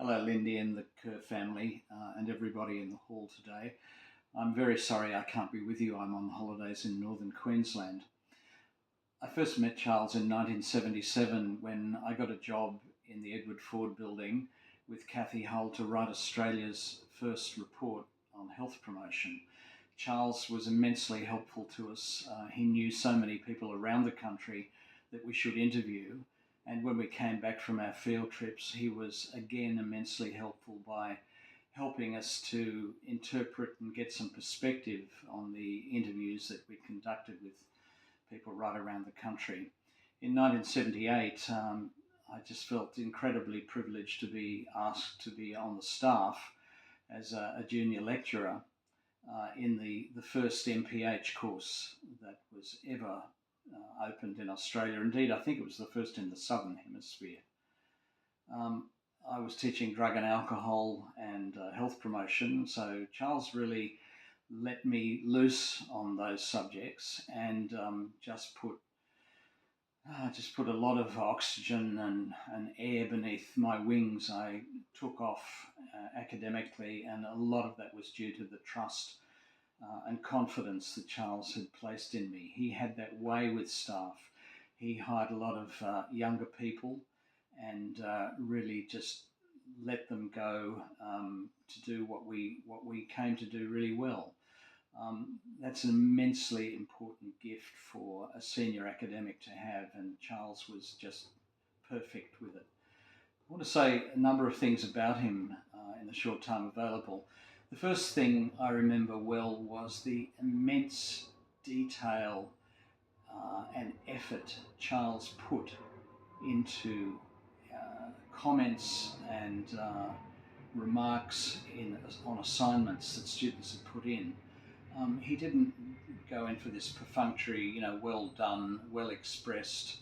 Hello, Lindy and the Kerr family, and everybody in the hall today. I'm very sorry I can't be with you. I'm on holidays in northern Queensland. I first met Charles in 1977 when I got a job in the Edward Ford building with Kathy Hull to write Australia's first report on health promotion. Charles was immensely helpful to us. He knew so many people around the country that we should interview. And when we came back from our field trips, he was again immensely helpful by helping us to interpret and get some perspective on the interviews that we conducted with people right around the country. In 1978, I just felt incredibly privileged to be asked to be on the staff as a junior lecturer in the first MPH course that was ever opened in Australia. Indeed, I think it was the first in the Southern Hemisphere. I was teaching drug and alcohol and health promotion, so Charles really let me loose on those subjects and just put a lot of oxygen and air beneath my wings. I took off academically, and a lot of that was due to the trust and confidence that Charles had placed in me. He had that way with staff. He hired a lot of younger people and really just let them go to do what we came to do really well. That's an immensely important gift for a senior academic to have, and Charles was just perfect with it. I want to say a number of things about him in the short time available. The first thing I remember well was the immense detail and effort Charles put into comments and remarks on assignments that students had put in. He didn't go in for this perfunctory, well done, well expressed,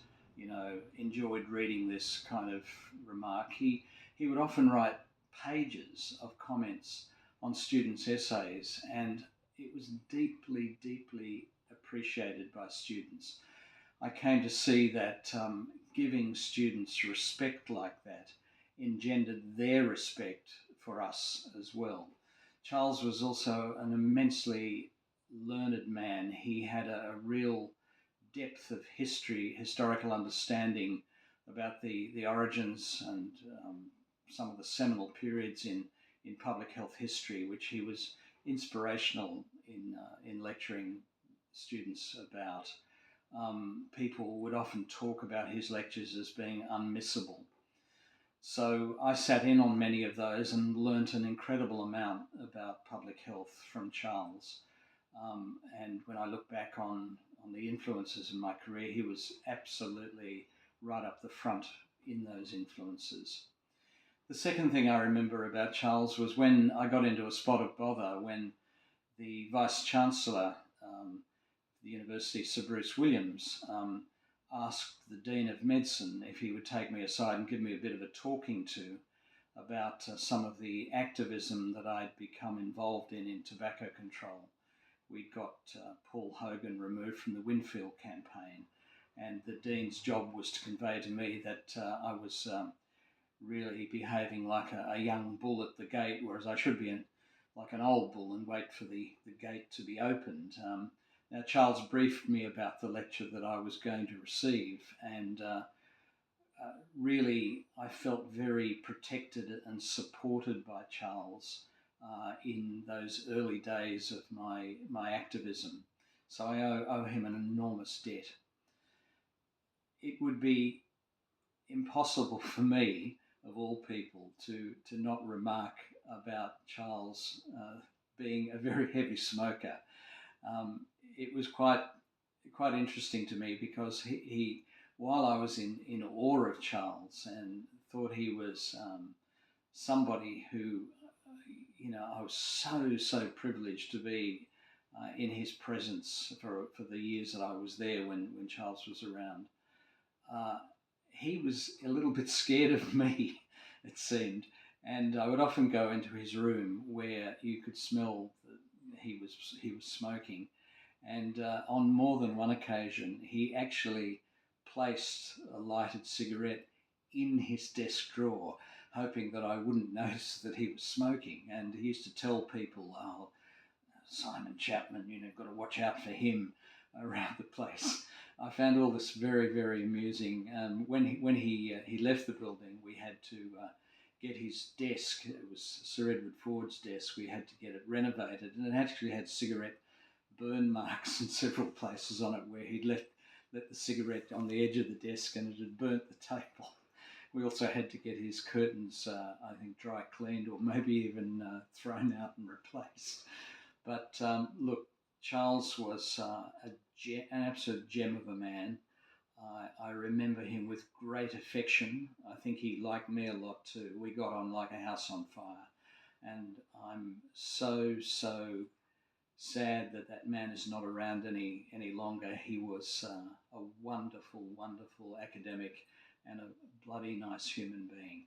enjoyed reading this kind of remark. He would often write pages of comments on students' essays, and it was deeply, deeply appreciated by students. I came to see that giving students respect like that engendered their respect for us as well. Charles was also an immensely learned man. He had a real depth of historical understanding about the origins and some of the seminal periods in public health history, which he was inspirational in lecturing students about. People would often talk about his lectures as being unmissable. So I sat in on many of those and learnt an incredible amount about public health from Charles. And when I look back on the influences in my career, he was absolutely right up the front in those influences. The second thing I remember about Charles was when I got into a spot of bother when the Vice-Chancellor, the University, Sir Bruce Williams, asked the Dean of Medicine if he would take me aside and give me a bit of a talking to about some of the activism that I'd become involved in tobacco control. We'd got Paul Hogan removed from the Winfield campaign, and the Dean's job was to convey to me that I was really behaving like a young bull at the gate, whereas I should be like an old bull and wait for the gate to be opened. Now, Charles briefed me about the lecture that I was going to receive, and really I felt very protected and supported by Charles in those early days of my activism. So I owe him an enormous debt. It would be impossible for me, of all people, to not remark about Charles being a very heavy smoker. It was quite interesting to me because he while I was in awe of Charles and thought he was somebody who, I was so privileged to be in his presence for the years that I was there when Charles was around. He was a little bit scared of me, it seemed, and I would often go into his room where you could smell that he was smoking. And on more than one occasion, he actually placed a lighted cigarette in his desk drawer hoping that I wouldn't notice that he was smoking. And he used to tell people, "Oh, Simon Chapman, got to watch out for him around the place." I found all this very, very amusing. When he left the building, we had to get his desk. It was Sir Edward Ford's desk. We had to get it renovated, and it actually had cigarette burn marks in several places on it where he'd let the cigarette on the edge of the desk and it had burnt the table. We also had to get his curtains, I think, dry cleaned or maybe even thrown out and replaced. But look, Charles was an absolute gem of a man. I remember him with great affection. I think he liked me a lot too. We got on like a house on fire. And I'm so sad that that man is not around any longer. He was a wonderful, wonderful academic and a bloody nice human being.